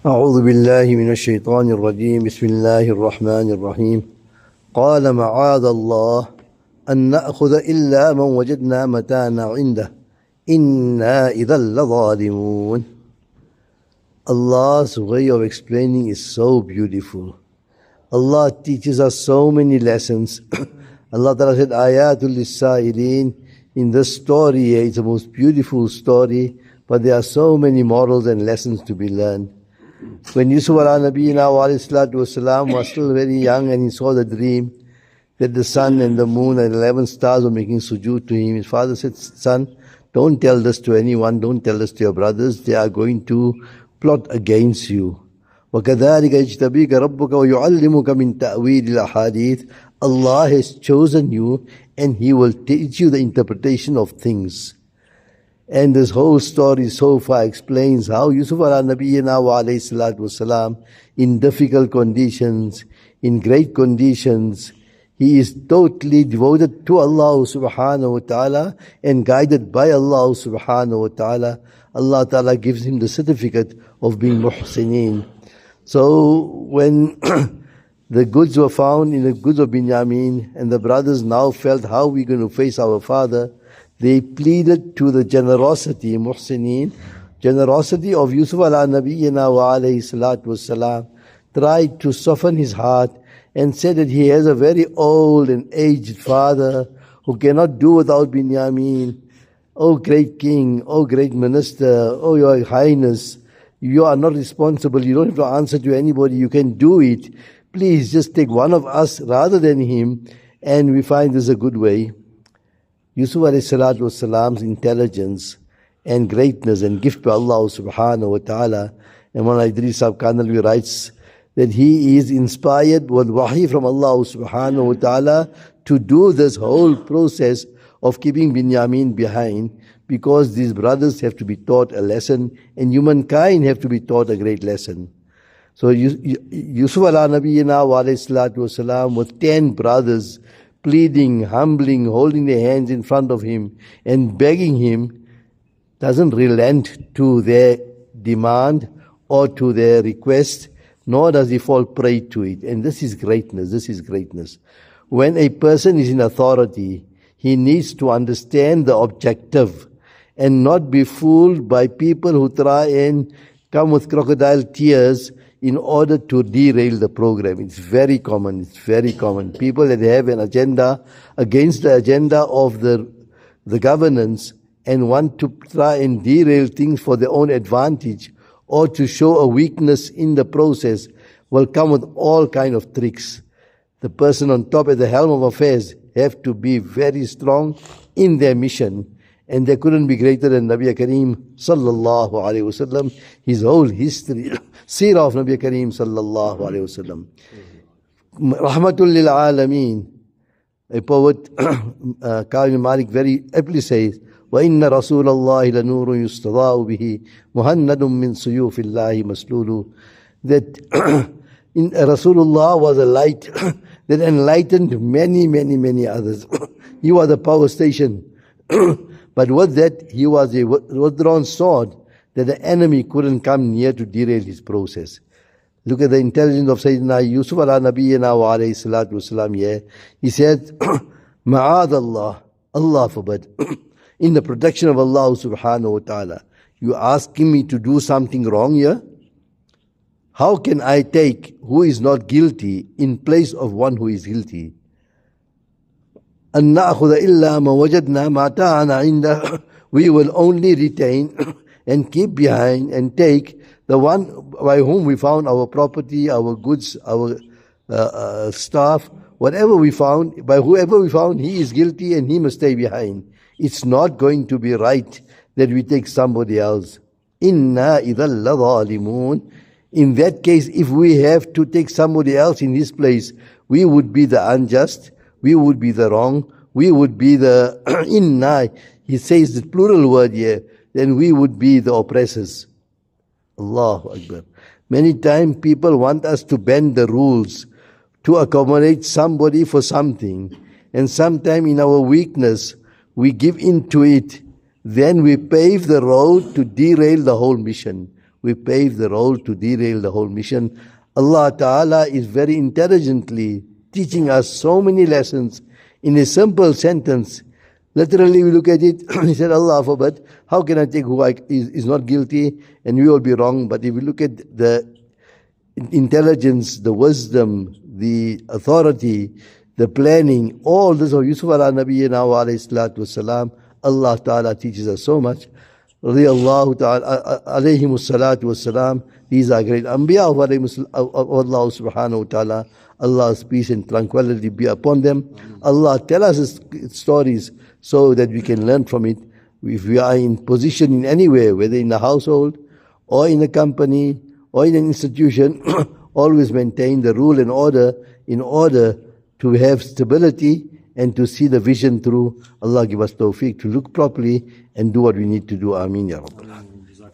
أعوذ بالله من الشيطان الرجيم بسم الله الرحمن الرحيم قال معاذ الله أن نأخذ إلا من وجدنا متاعنا عنده إنا إذا لظالمون. Allah's way of explaining is so beautiful. Allah teaches us so many lessons. Allah Ta'ala said, ayatul lis-sa'ilin. In this story, it's the most beautiful story, but there are so many morals and lessons to be learned. When Yusuf ala Nabiyina wa alayhi salatu wasalam was still very young and he saw the dream that the sun and the moon and 11 stars were making sujood to him, his father said, son, don't tell this to anyone, don't tell this to your brothers, they are going to plot against you. وَكَذَلِكَ يَجْتَبِيكَ رَبُّكَ وَيُعَلِّمُكَ مِنْ تَأْوِيلِ الْأَحَادِيثِ. Allah has chosen you and He will teach you the interpretation of things. And this whole story so far explains how Yusuf ala Nabiyyina wa alayhi salatu wasalam, in difficult conditions, in great conditions, he is totally devoted to Allah subhanahu wa ta'ala and guided by Allah subhanahu wa ta'ala. Allah ta'ala gives him the certificate of being muhsineen. So when the goods were found in the goods of Binyamin and the brothers now felt how we're going to face our father, they pleaded to the generosity, muhsineen, generosity of Yusuf ala Nabiyyina wa alayhi salatu wassalam, tried to soften his heart and said that he has a very old and aged father who cannot do without Binyamin. Oh great king, oh great minister, oh your highness, you are not responsible, you don't have to answer to anybody, you can do it. Please just take one of us rather than him, and we find this a good way. Yusuf alayhi salatu wasalam's intelligence and greatness and gift to Allah subhanahu wa ta'ala. And Mawlana Idris Sahib Kanalvi writes that he is inspired with wahi from Allah subhanahu wa ta'ala to do this whole process of keeping Binyamin behind, because these brothers have to be taught a lesson and humankind have to be taught a great lesson. So Yusuf ala Nabiyyina wa alayhi salatu wasalam with 10 brothers pleading, humbling, holding their hands in front of him and begging him, doesn't relent to their demand or to their request, nor does he fall prey to it. And this is greatness, this is greatness. When a person is in authority, he needs to understand the objective and not be fooled by people who try and come with crocodile tears in order to derail the program. It's very common, it's very common. People that have an agenda against the agenda of the governance and want to try and derail things for their own advantage or to show a weakness in the process will come with all kind of tricks. The person on top at the helm of affairs have to be very strong in their mission. And there couldn't be greater than Nabi Kareem sallallahu alayhi wasallam. His whole history, seerah of Nabi Kareem sallallahu alayhi wasallam. Rahmatul lil alameen. A poet, Kamil Malik, very aptly says, وَإِنَّ رَسُولَ اللَّهِ لَنُورٌ يُسْتَضَاءُ بِهِ مُهَنَّدٌ مِّن سُيُوفِ اللَّهِ مَسْلُولُ. That Rasulullah was a light that enlightened many, many, many others. He was a power station. But with that, he was a withdrawn sword that the enemy couldn't come near to derail his process. Look at the intelligence of Sayyidina Yusuf ala Nabiyyina wa alayhi salatu wasalam here. He said, Ma'ad Allah, Allah forbid, in the protection of Allah subhanahu wa ta'ala, you asking me to do something wrong here? How can I take who is not guilty in place of one who is guilty? أَن نَأْخُذَ إِلَّا مَا وَجَدْنَا مَتَاعَنَا عِنْدَهُ. We will only retain and keep behind and take the one by whom we found our property, our goods, our staff, whatever we found, by whoever we found, he is guilty and he must stay behind. It's not going to be right that we take somebody else. إِنَّا إِذَا لَظَالِمُونَ. In that case, if we have to take somebody else in his place, we would be the unjust, we would be the wrong, we would be the inna, he says the plural word here, then we would be the oppressors. Allahu Akbar. Many times people want us to bend the rules to accommodate somebody for something, and sometimes in our weakness we give in to it, then we pave the road to derail the whole mission. we pave the road to derail the whole mission. Allah Ta'ala is very intelligently teaching us so many lessons in a simple sentence. Literally, we look at it, he said, Allah forbid, how can I take who is not guilty and we will be wrong? But if we look at the intelligence, the wisdom, the authority, the planning, all this of Yusuf ala nabiyyina wa alayhi salatu wasalam, Allah Ta'ala teaches us so much. Radiyallahu ta'ala, alayhimus salatu wassalam. These are great Anbiya of Allah subhanahu wa ta'ala. Allah's peace and tranquility be upon them. Allah tell us his stories so that we can learn from it. If we are in position in anywhere, whether in a household or in a company or in an institution, always maintain the rule and order in order to have stability and to see the vision through. Allah give us tawfiq to look properly and do what we need to do. Ameen ya Rabbal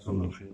Alamin.